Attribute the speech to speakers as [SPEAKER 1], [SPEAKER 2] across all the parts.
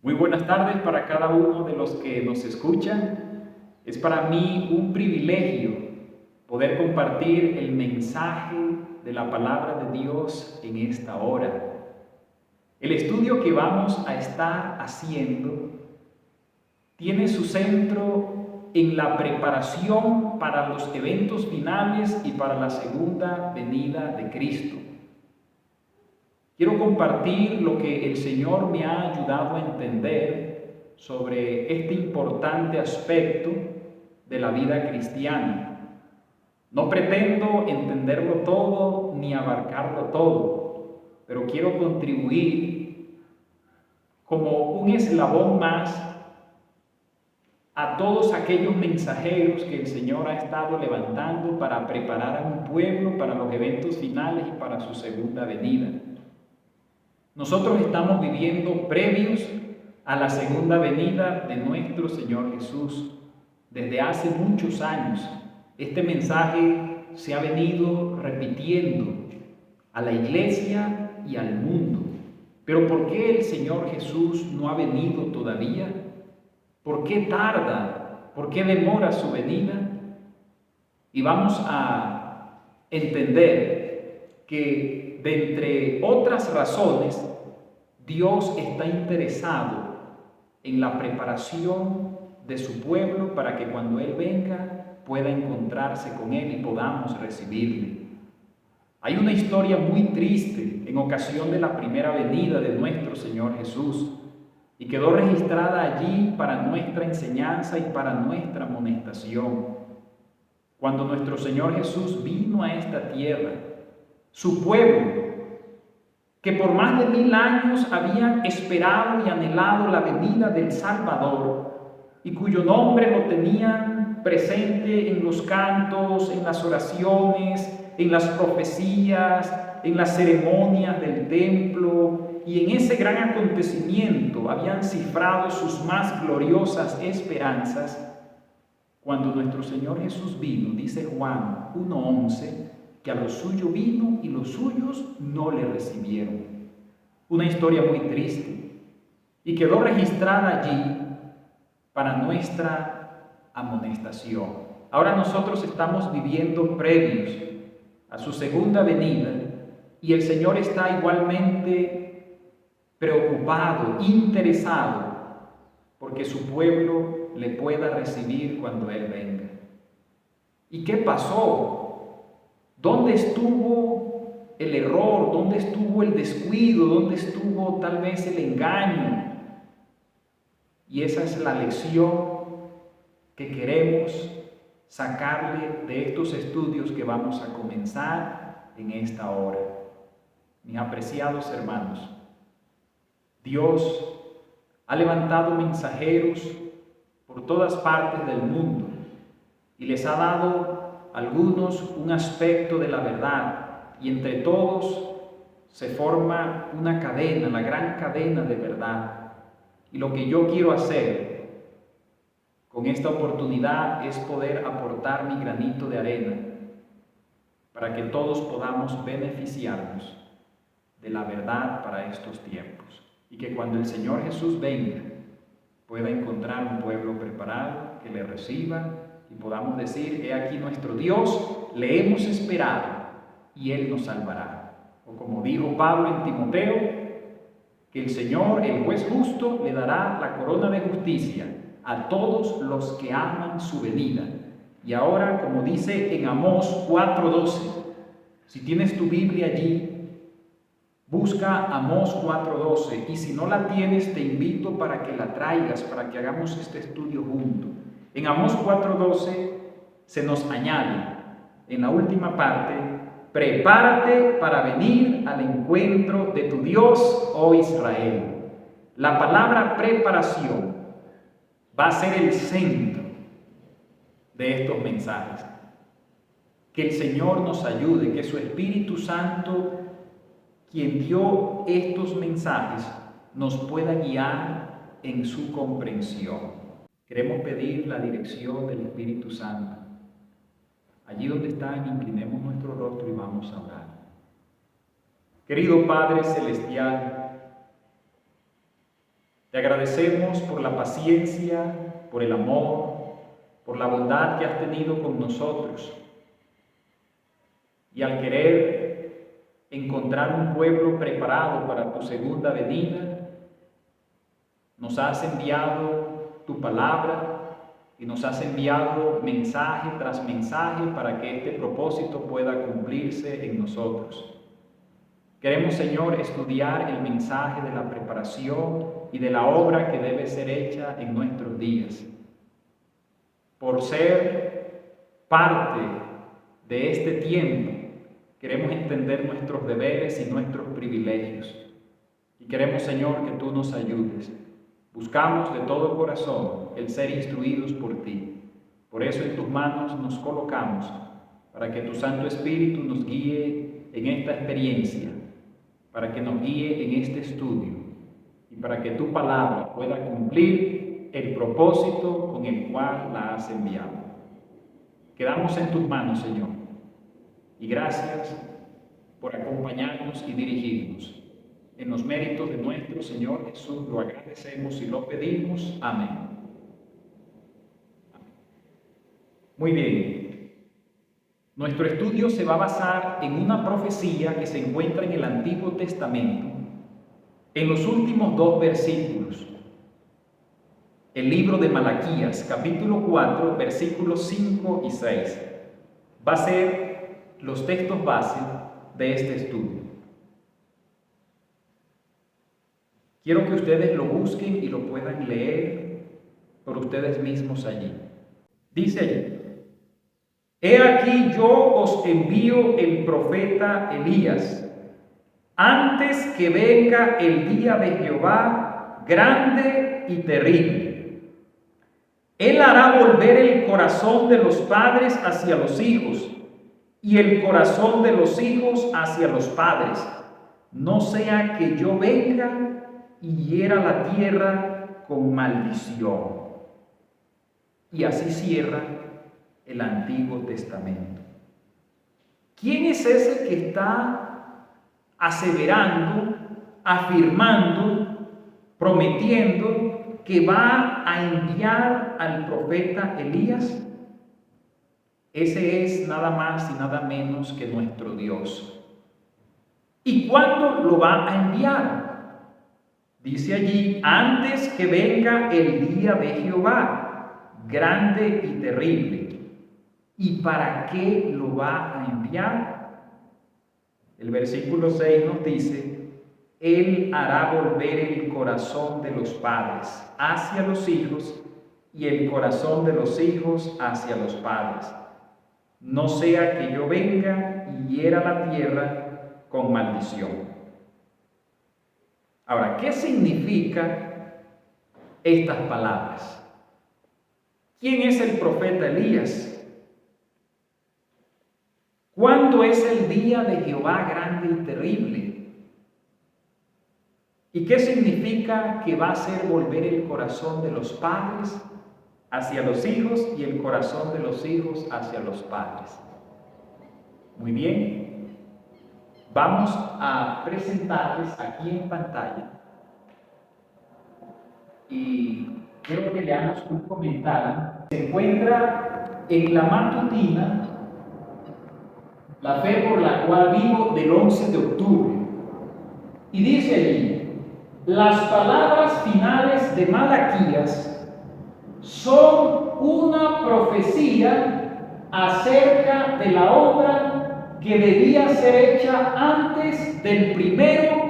[SPEAKER 1] Muy buenas tardes para cada uno de los que nos escuchan. Es para mí un privilegio poder compartir el mensaje de la palabra de Dios en esta hora. El estudio que vamos a estar haciendo tiene su centro en la preparación para los eventos finales y para la segunda venida de Cristo. Quiero compartir lo que el Señor me ha ayudado a entender sobre este importante aspecto de la vida cristiana. No pretendo entenderlo todo ni abarcarlo todo, pero quiero contribuir como un eslabón más a todos aquellos mensajeros que el Señor ha estado levantando para preparar a un pueblo para los eventos finales y para su segunda venida. Nosotros estamos viviendo previos a la segunda venida de nuestro Señor Jesús. Desde hace muchos años, este mensaje se ha venido repitiendo a la iglesia y al mundo. Pero ¿por qué el Señor Jesús no ha venido todavía? ¿Por qué tarda? ¿Por qué demora su venida? Y vamos a entender que de entre otras razones, Dios está interesado en la preparación de su pueblo para que cuando Él venga pueda encontrarse con Él y podamos recibirle. Hay una historia muy triste en ocasión de la primera venida de nuestro Señor Jesús y quedó registrada allí para nuestra enseñanza y para nuestra amonestación. Cuando nuestro Señor Jesús vino a esta tierra, su pueblo, que por más de 1000 años habían esperado y anhelado la venida del Salvador y cuyo nombre lo tenían presente en los cantos, en las oraciones, en las profecías, en las ceremonias del templo, y en ese gran acontecimiento habían cifrado sus más gloriosas esperanzas. Cuando nuestro Señor Jesús vino, dice Juan 1:11, que a lo suyo vino y los suyos no le recibieron. Una historia muy triste y quedó registrada allí para nuestra amonestación. Ahora nosotros estamos viviendo previos a su segunda venida y el Señor está igualmente preocupado, interesado, porque su pueblo le pueda recibir cuando Él venga. ¿Y qué pasó? ¿Dónde estuvo el error? ¿Dónde estuvo el descuido? ¿Dónde estuvo tal vez el engaño? Y esa es la lección que queremos sacarle de estos estudios que vamos a comenzar en esta hora. Mis apreciados hermanos, Dios ha levantado mensajeros por todas partes del mundo y les ha dado a algunos un aspecto de la verdad, y entre todos se forma una cadena, la gran cadena de verdad. Y lo que yo quiero hacer con esta oportunidad es poder aportar mi granito de arena para que todos podamos beneficiarnos de la verdad para estos tiempos, y que cuando el Señor Jesús venga pueda encontrar un pueblo preparado que le reciba y podamos decir: he aquí nuestro Dios, le hemos esperado y Él nos salvará. O como dijo Pablo en Timoteo, que el Señor, el juez justo, le dará la corona de justicia a todos los que aman su venida. Y ahora, como dice en Amós 4:12, si tienes tu Biblia allí, busca Amós 4:12, y si no la tienes, te invito para que la traigas, para que hagamos este estudio juntos. En Amós 4:12 se nos añade, en la última parte: prepárate para venir al encuentro de tu Dios, oh Israel. La palabra preparación va a ser el centro de estos mensajes. Que el Señor nos ayude, que su Espíritu Santo, quien dio estos mensajes, nos pueda guiar en su comprensión. Queremos pedir la dirección del Espíritu Santo. Allí donde están, inclinemos nuestro rostro y vamos a orar. Querido Padre Celestial, Te agradecemos por la paciencia, por el amor, por la bondad que has tenido con nosotros. Y al querer encontrar un pueblo preparado para tu segunda venida, nos has enviado tu palabra y nos has enviado mensaje tras mensaje para que este propósito pueda cumplirse en nosotros. Queremos, Señor, estudiar el mensaje de la preparación y de la obra que debe ser hecha en nuestros días. Por ser parte de este tiempo, queremos entender nuestros deberes y nuestros privilegios. Y queremos, Señor, que tú nos ayudes. Buscamos de todo corazón el ser instruidos por ti. Por eso en tus manos nos colocamos, para que tu Santo Espíritu nos guíe en esta experiencia, para que nos guíe en este estudio y para que tu palabra pueda cumplir el propósito con el cual la has enviado. Quedamos en tus manos, Señor, y gracias por acompañarnos y dirigirnos. En los méritos de nuestro Señor Jesús lo agradecemos y lo pedimos. Amén. Muy bien. Nuestro estudio se va a basar en una profecía que se encuentra en el Antiguo Testamento, en los últimos 2 versículos. El libro de Malaquías, capítulo 4, versículos 5 y 6. Va a ser los textos base de este estudio. Quiero que ustedes lo busquen y lo puedan leer por ustedes mismos allí. Dice allí: He aquí yo os envío el profeta Elías, antes que venga el día de Jehová grande y terrible. Él hará volver el corazón de los padres hacia los hijos, y el corazón de los hijos hacia los padres, no sea que yo venga y hiera la tierra con maldición. Y así cierra el Antiguo Testamento. ¿Quién es ese que está aseverando, afirmando, prometiendo que va a enviar al profeta Elías? Ese es nada más y nada menos que nuestro Dios. ¿Y cuándo lo va a enviar? Dice allí: antes que venga el día de Jehová, grande y terrible. ¿Y para qué lo va a enviar? El versículo 6 nos dice: Él hará volver el corazón de los padres hacia los hijos y el corazón de los hijos hacia los padres, no sea que yo venga y hiera la tierra con maldición. Ahora, ¿qué significan estas palabras? ¿Quién es el profeta Elías? ¿Cuándo es el día de Jehová grande y terrible? ¿Y qué significa que va a hacer volver el corazón de los padres hacia los hijos y el corazón de los hijos hacia los padres? Muy bien, vamos a presentarles aquí en pantalla y quiero que leamos un comentario. Se encuentra en la matutina La fe por la cual vivo, del 11 de octubre. Y dice allí: las palabras finales de Malaquías son una profecía acerca de la obra que debía ser hecha antes del primero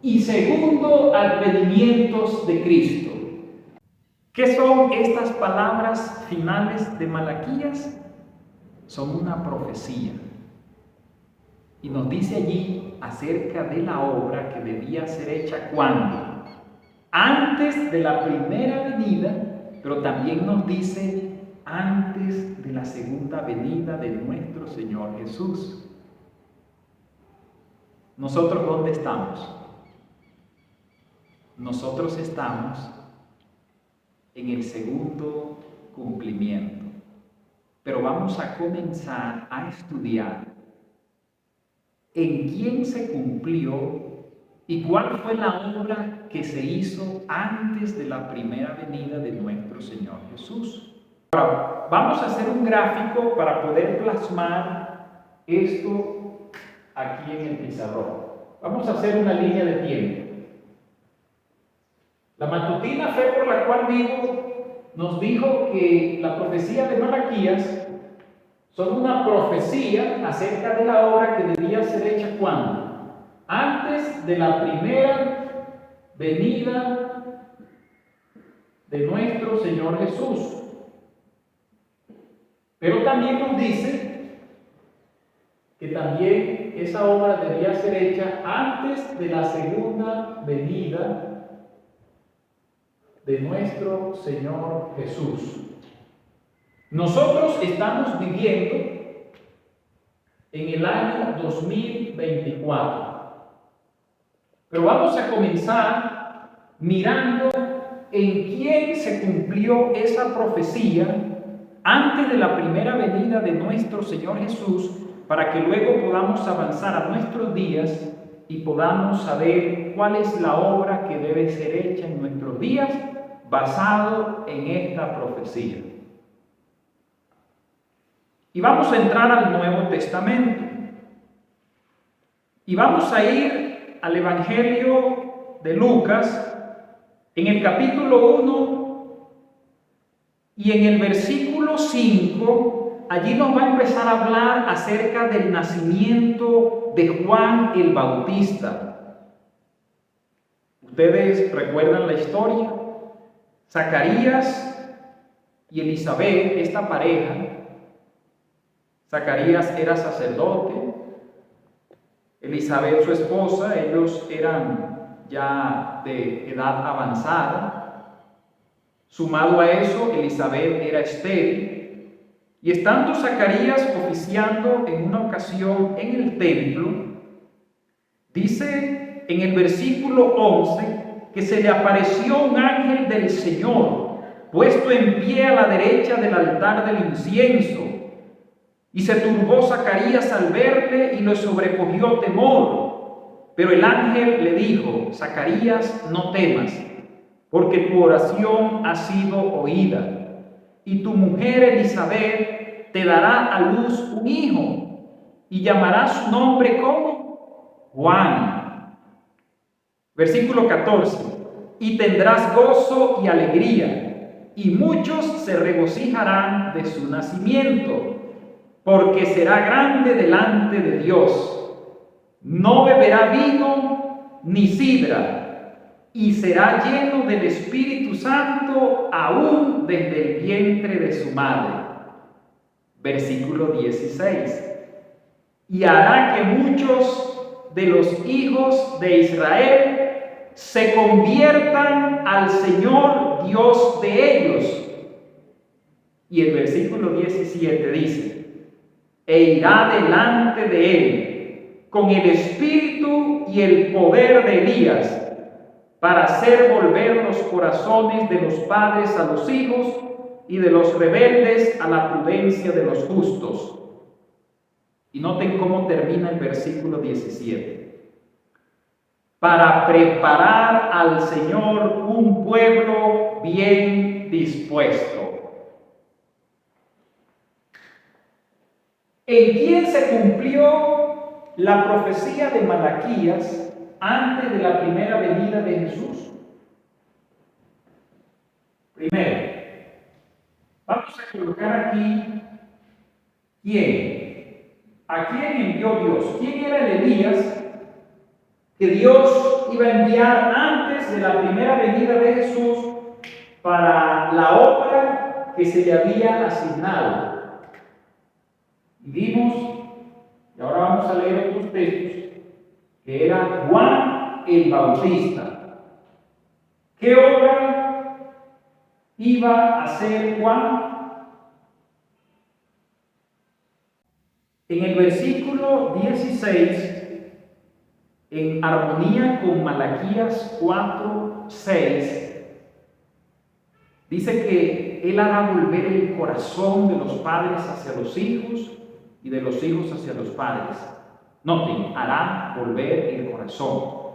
[SPEAKER 1] y segundo advenimientos de Cristo. ¿Qué son estas palabras finales de Malaquías? Son una profecía. Y nos dice allí acerca de la obra que debía ser hecha ¿cuándo? Antes de la primera venida, pero también nos dice antes de la segunda venida de nuestro Señor Jesús. ¿Nosotros dónde estamos? Nosotros estamos en el segundo cumplimiento. Pero vamos a comenzar a estudiar en quién se cumplió ¿Y cuál fue la obra que se hizo antes de la primera venida de nuestro Señor Jesús? Ahora, vamos a hacer un gráfico para poder plasmar esto aquí en el pizarrón. Vamos a hacer una línea de tiempo. La matutina Fe por la cual vivo nos dijo que la profecía de Malaquías son una profecía acerca de la obra que debía ser hecha ¿cuándo? Antes de la primera venida de nuestro Señor Jesús. Pero también nos dice que también esa obra debía ser hecha antes de la segunda venida de nuestro Señor Jesús. Nosotros estamos viviendo en el año 2024, pero vamos a comenzar mirando en quién se cumplió esa profecía antes de la primera venida de nuestro Señor Jesús, para que luego podamos avanzar a nuestros días y podamos saber cuál es la obra que debe ser hecha en nuestros días basado en esta profecía. Y vamos a entrar al Nuevo Testamento. Y vamos a ir al Evangelio de Lucas, en el capítulo 1 y en el versículo 5, allí nos va a empezar a hablar acerca del nacimiento de Juan el Bautista. ¿Ustedes recuerdan la historia? Zacarías y Elizabeth, esta pareja, Zacarías era sacerdote, Elizabeth su esposa, ellos eran ya de edad avanzada. Sumado a eso, Elizabeth era estéril. Y estando Zacarías oficiando en una ocasión en el templo, dice en el versículo 11 que se le apareció un ángel del Señor, puesto en pie a la derecha del altar del incienso. Y se turbó Zacarías al verle y lo sobrecogió temor. Pero el ángel le dijo: Zacarías, no temas, porque tu oración ha sido oída, y tu mujer Elizabeth te dará a luz un hijo, y llamará su nombre como Juan. Versículo 14: y tendrás gozo y alegría, y muchos se regocijarán de su nacimiento, porque será grande delante de Dios. No beberá vino ni sidra, y será lleno del Espíritu Santo aún desde el vientre de su madre. Versículo 16: y hará que muchos de los hijos de Israel se conviertan al Señor Dios de ellos. Y el versículo 17 dice: e irá delante de él con el espíritu y el poder de Elías, para hacer volver los corazones de los padres a los hijos y de los rebeldes a la prudencia de los justos. Y noten cómo termina el versículo 17: para preparar al Señor un pueblo bien dispuesto. ¿En quién se cumplió la profecía de Malaquías antes de la primera venida de Jesús? Primero, vamos a colocar aquí quién. ¿A quién envió Dios? ¿Quién era el Elías que Dios iba a enviar antes de la primera venida de Jesús para la obra que se le había asignado? Y vimos, y ahora vamos a leer otros textos, que era Juan el Bautista. ¿Qué obra iba a hacer Juan? En el versículo 16, en armonía con Malaquías 4:6, dice que Él hará volver el corazón de los padres hacia los hijos y de los hijos hacia los padres. Noten, hará volver el corazón.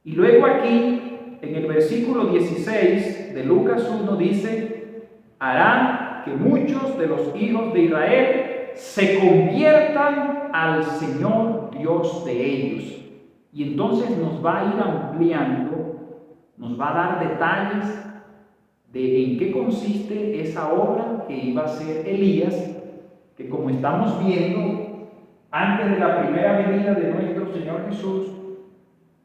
[SPEAKER 1] Y luego aquí, en el versículo 16 de Lucas 1 dice, hará que muchos de los hijos de Israel se conviertan al Señor Dios de ellos. Y entonces nos va a ir ampliando, nos va a dar detalles de en qué consiste esa obra que iba a hacer Elías, que como estamos viendo, antes de la primera venida de nuestro Señor Jesús,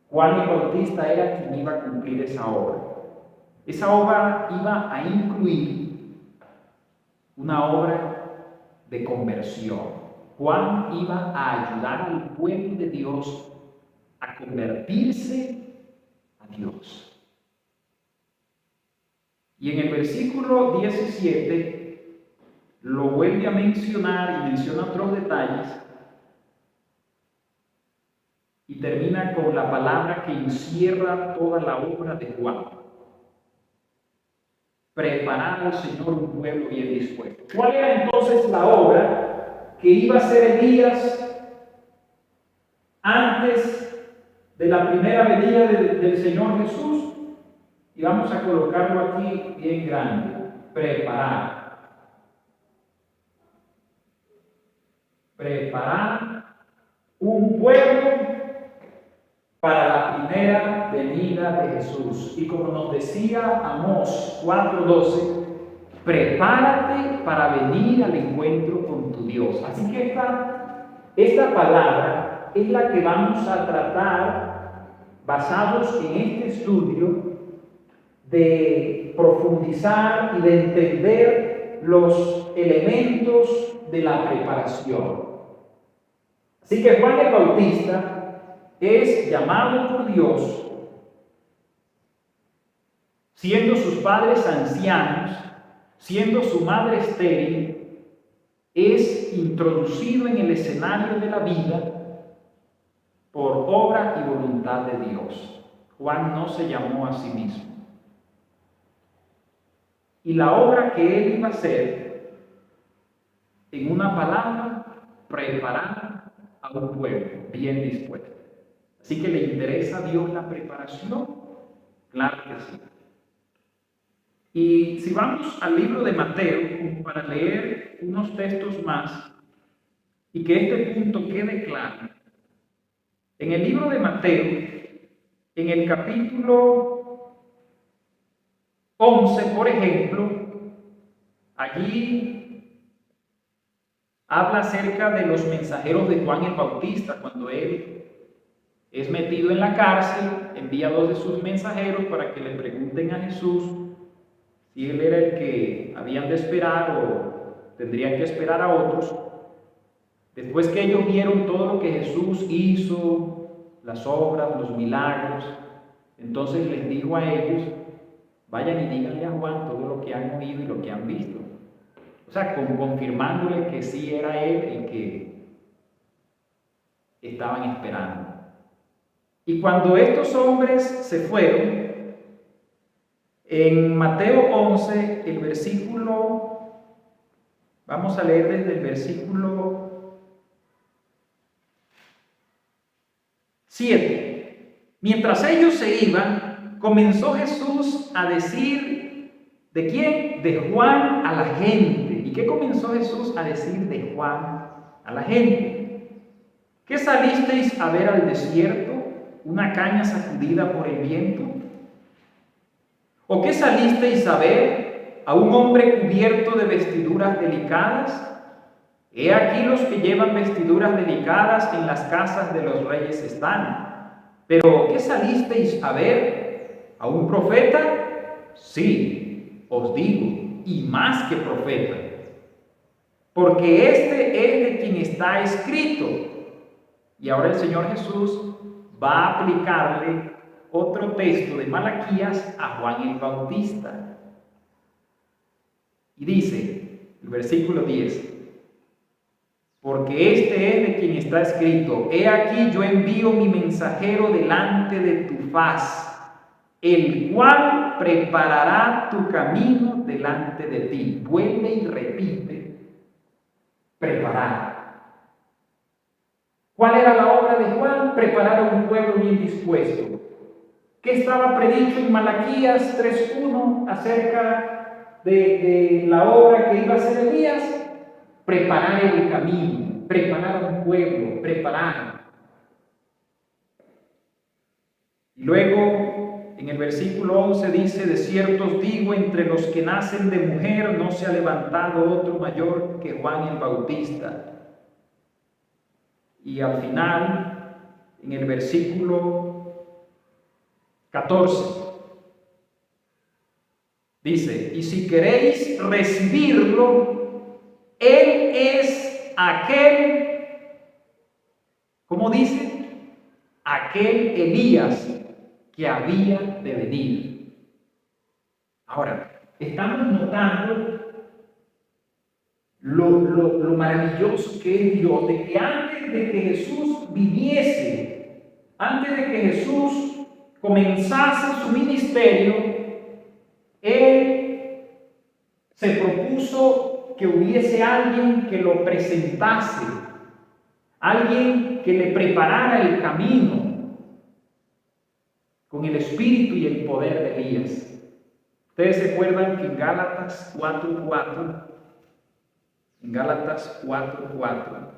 [SPEAKER 1] Juan el Bautista era quien iba a cumplir esa obra. Esa obra iba a incluir una obra de conversión. Juan iba a ayudar al pueblo de Dios a convertirse a Dios. Y en el versículo 17 lo vuelve a mencionar y menciona otros detalles y termina con la palabra que encierra toda la obra de Juan. Preparar al Señor un pueblo bien dispuesto. ¿Cuál era entonces la obra que iba a hacer Elías antes de la primera venida del Señor Jesús? Y vamos a colocarlo aquí bien grande. Preparar un pueblo para la primera venida de Jesús. Y como nos decía Amós 4:12, prepárate para venir al encuentro con tu Dios. Así que esta palabra es la que vamos a tratar basados en este estudio de profundizar y de entender los elementos de la preparación. Así que Juan el Bautista es llamado por Dios, siendo sus padres ancianos, siendo su madre estéril, es introducido en el escenario de la vida por obra y voluntad de Dios. Juan no se llamó a sí mismo. Y la obra que él iba a hacer, en una palabra, preparar a un pueblo bien dispuesto. Así que le interesa a Dios la preparación, claro que sí. Y si vamos al libro de Mateo, como para leer unos textos más y que este punto quede claro, en el libro de Mateo, en el capítulo 11, por ejemplo, allí habla acerca de los mensajeros de Juan el Bautista. Cuando él es metido en la cárcel, envía 2 de sus mensajeros para que le pregunten a Jesús si él era el que habían de esperar o tendrían que esperar a otros. Después que ellos vieron todo lo que Jesús hizo, las obras, los milagros, entonces les dijo a ellos, vayan y díganle a Juan todo lo que han oído y lo que han visto. O sea, confirmándole que sí era él el que estaban esperando. Y cuando estos hombres se fueron, en Mateo 11, el versículo, vamos a leer desde el versículo 7. Mientras ellos se iban, comenzó Jesús a decir, ¿de quién? De Juan a la gente. ¿Y qué comenzó Jesús a decir de Juan a la gente? ¿Qué salisteis a ver al desierto? ¿Una caña sacudida por el viento? ¿O qué salisteis a ver? ¿A un hombre cubierto de vestiduras delicadas? He aquí los que llevan vestiduras delicadas en las casas de los reyes están. ¿Pero qué salisteis a ver? ¿A un profeta? Sí, os digo, y más que profeta. Porque este es de quien está escrito. Y ahora el Señor Jesús va a aplicarle otro texto de Malaquías a Juan el Bautista. Y dice, el versículo 10, porque este es de quien está escrito, he aquí yo envío mi mensajero delante de tu faz, el cual preparará tu camino delante de ti. Vuelve y repite, preparar. ¿Cuál era la obra de Juan? Preparar a un pueblo bien dispuesto. ¿Qué estaba predicho en Malaquías 3:1 acerca de la obra que iba a hacer Elías? Preparar el camino, preparar a un pueblo, preparar. Y luego en el versículo 11 dice: de cierto os digo, entre los que nacen de mujer no se ha levantado otro mayor que Juan el Bautista. Y al final, en el versículo 14, dice: y si queréis recibirlo, Él es aquel, ¿cómo dice? Aquel Elías que había de venir. Ahora, estamos notando lo maravilloso que es Dios, de que antes de que Jesús viniese, antes de que Jesús comenzase su ministerio, Él se propuso que hubiese alguien que lo presentase, alguien que le preparara el camino con el espíritu y el poder de Elías. Ustedes se acuerdan que en Gálatas 4:4,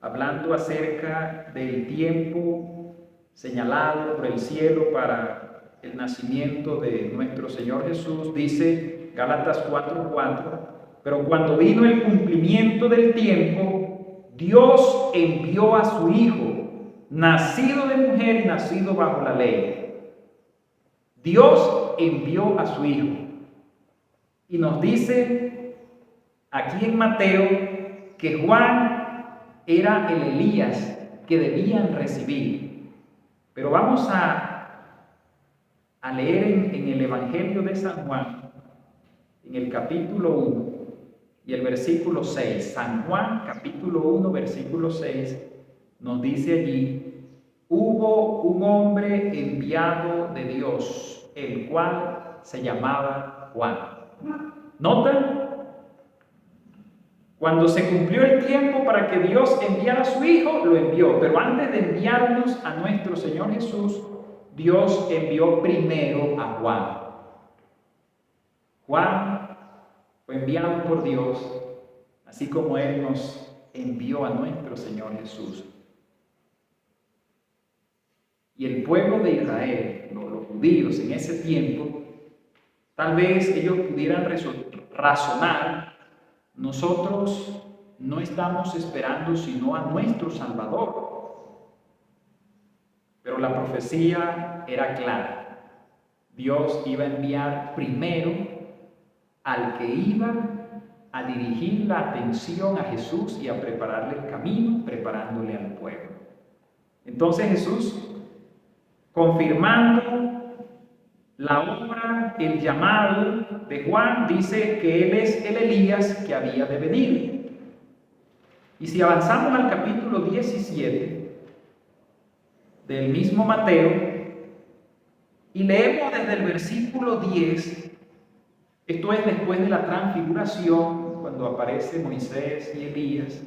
[SPEAKER 1] hablando acerca del tiempo señalado por el cielo para el nacimiento de nuestro Señor Jesús, dice Gálatas 4:4, pero cuando vino el cumplimiento del tiempo, Dios envió a su Hijo, nacido de mujer y nacido bajo la ley. Dios envió a su Hijo. Y nos dice aquí en Mateo que Juan era el Elías que debían recibir. Pero vamos a leer en el Evangelio de San Juan, en el capítulo 1 y el versículo 6. San Juan, capítulo 1, versículo 6, nos dice allí: hubo un hombre enviado de Dios, el cual se llamaba Juan. ¿Notan? Cuando se cumplió el tiempo para que Dios enviara a su Hijo, lo envió. Pero antes de enviarnos a nuestro Señor Jesús, Dios envió primero a Juan. Juan fue enviado por Dios, así como Él nos envió a nuestro Señor Jesús. Y el pueblo de Israel, los judíos en ese tiempo, tal vez ellos pudieran razonar: nosotros no estamos esperando sino a nuestro Salvador. Pero la profecía era clara. Dios iba a enviar primero al que iba a dirigir la atención a Jesús y a prepararle el camino, preparándole al pueblo. Entonces Jesús, confirmando la obra, el llamado de Juan, dice que Él es el Elías que había de venir. Y si avanzamos al capítulo 17 del mismo Mateo y leemos desde el versículo 10, esto es después de la transfiguración, cuando aparece Moisés y Elías.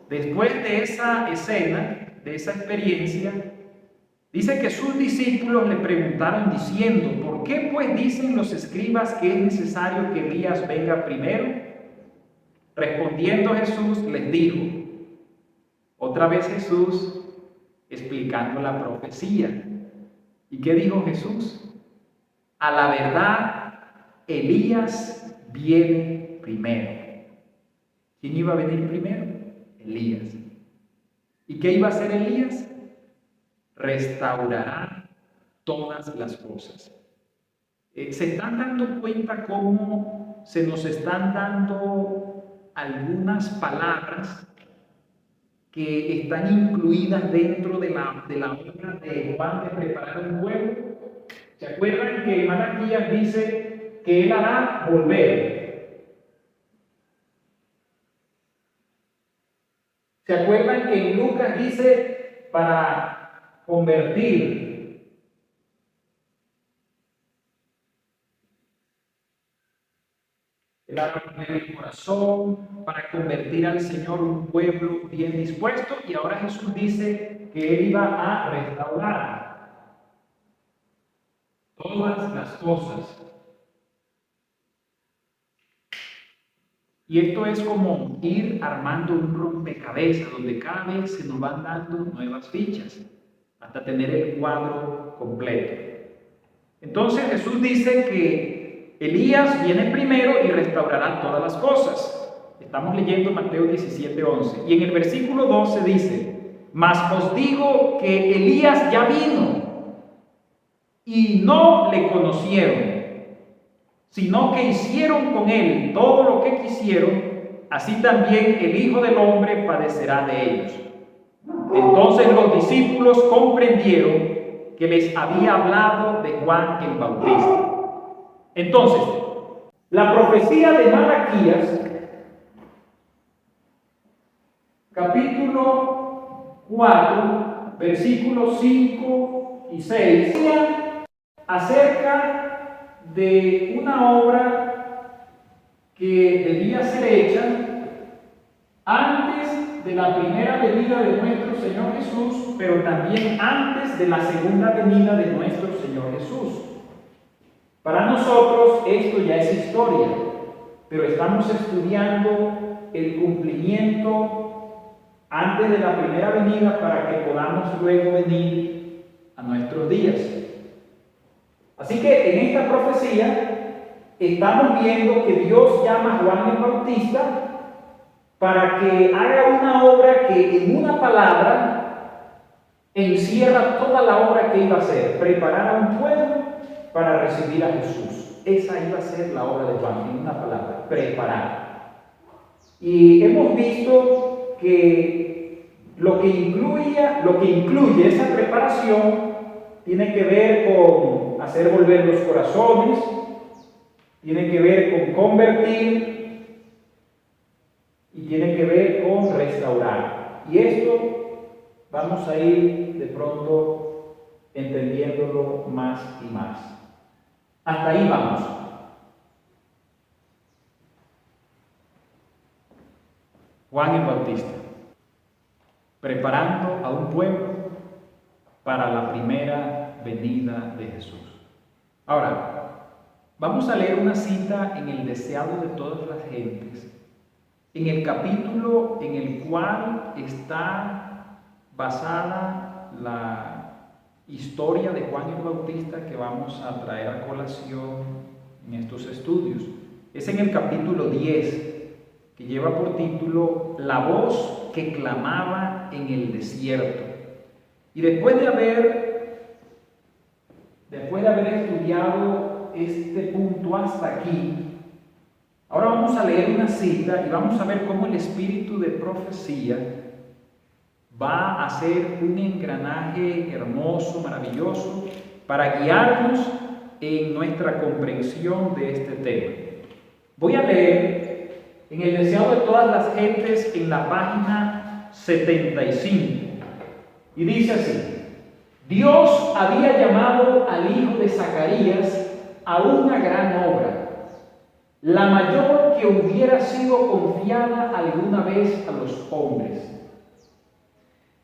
[SPEAKER 1] Después de esa escena, de esa experiencia, dice que sus discípulos le preguntaron diciendo: ¿por qué pues dicen los escribas que es necesario que Elías venga primero? Respondiendo Jesús les dijo, otra vez Jesús explicando la profecía. ¿Y qué dijo Jesús? A la verdad, Elías viene primero. ¿Quién iba a venir primero? Elías. ¿Y qué iba a hacer Elías? Restaurará todas las cosas. ¿Se están dando cuenta cómo se nos están dando algunas palabras que están incluidas dentro de la obra de Juan de preparar un pueblo? ¿Se acuerdan que Malaquías dice que Él hará volver? ¿Se acuerdan que en Lucas dice para convertir? Él hará volver el corazón para convertir al Señor un pueblo bien dispuesto. Y ahora Jesús dice que Él iba a restaurar. todas las cosas. Y esto es como ir armando un rompecabezas donde cada vez se nos van dando nuevas fichas hasta tener el cuadro completo. Entonces Jesús dice que Elías viene primero y restaurará todas las cosas. Estamos leyendo Mateo 17:11. Y en el versículo 12 dice: mas os digo que Elías ya vino y no le conocieron, sino que hicieron con él todo lo que quisieron, así también el Hijo del Hombre padecerá de ellos. Entonces los discípulos comprendieron que les había hablado de Juan el Bautista. Entonces, la profecía de Malaquías, capítulo 4, versículos 5 y 6, acerca de una obra que debía ser hecha antes de la primera venida de nuestro Señor Jesús, pero también antes de la segunda venida de nuestro Señor Jesús. Para nosotros esto ya es historia, pero estamos estudiando el cumplimiento antes de la primera venida para que podamos luego venir a nuestros días. Así que en esta profecía estamos viendo que Dios llama a Juan el Bautista para que haga una obra que en una palabra encierra toda la obra que iba a hacer: preparar a un pueblo para recibir a Jesús. Esa iba a ser la obra de Juan, en una palabra: preparar. Y hemos visto que lo que incluye esa preparación tiene que ver con hacer volver los corazones, tiene que ver con convertir y tiene que ver con restaurar. Y esto vamos a ir de pronto entendiéndolo más y más. Hasta ahí vamos. Juan el Bautista, preparando a un pueblo para la primera venida de Jesús. Ahora, vamos a leer una cita en el deseado de todas las gentes, en el capítulo en el cual está basada la historia de Juan el Bautista que vamos a traer a colación en estos estudios. Es en el capítulo 10, que lleva por título La voz que clamaba en el desierto. Y después de haber estudiado este punto hasta aquí, ahora vamos a leer una cita y vamos a ver cómo el espíritu de profecía va a hacer un engranaje hermoso, maravilloso, para guiarnos en nuestra comprensión de este tema. Voy a leer en el deseado de todas las gentes en la página 75. Y dice así: Dios había llamado al hijo de Zacarías a una gran obra, la mayor que hubiera sido confiada alguna vez a los hombres.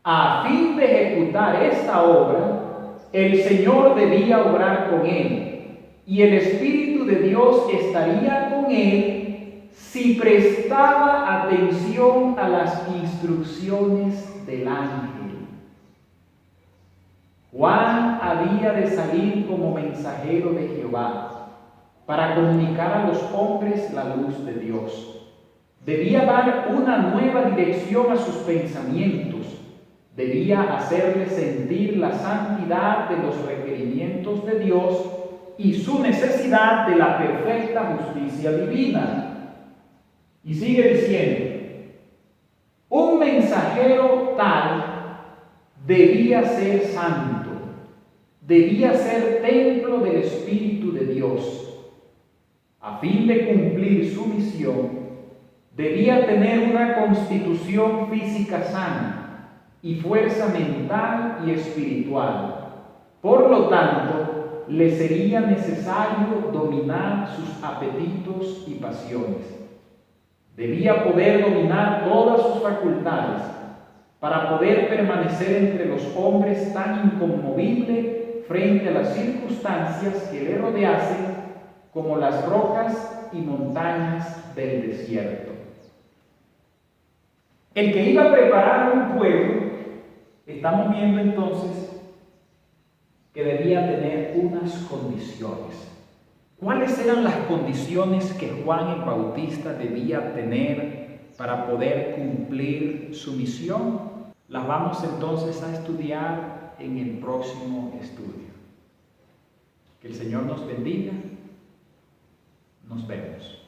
[SPEAKER 1] A fin de ejecutar esta obra, el Señor debía obrar con él, y el Espíritu de Dios estaría con él si prestaba atención a las instrucciones del ángel. Juan había de salir como mensajero de Jehová para comunicar a los hombres la luz de Dios. Debía dar una nueva dirección a sus pensamientos. Debía hacerles sentir la santidad de los requerimientos de Dios y su necesidad de la perfecta justicia divina. Y sigue diciendo: un mensajero tal debía ser santo, debía ser templo del Espíritu de Dios. A fin de cumplir su misión, debía tener una constitución física sana y fuerza mental y espiritual. Por lo tanto, le sería necesario dominar sus apetitos y pasiones. Debía poder dominar todas sus facultades para poder permanecer entre los hombres tan inconmovible, frente a las circunstancias que le rodeasen, como las rocas y montañas del desierto. El que iba a preparar un pueblo, estamos viendo entonces que debía tener unas condiciones. ¿Cuáles eran las condiciones que Juan el Bautista debía tener para poder cumplir su misión? Las vamos entonces a estudiar en el próximo estudio. Que el Señor nos bendiga. Nos vemos.